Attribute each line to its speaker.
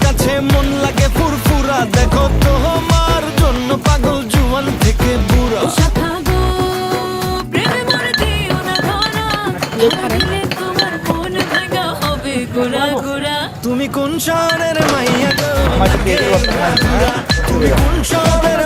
Speaker 1: কাছে মন লাগে ফুরফুরা, দেখো তোমার জন্য পাগল জুয়ান থেকে বুড়া। তুমি কোন শহরের মাইয়া গো, তুমি কোন শহরের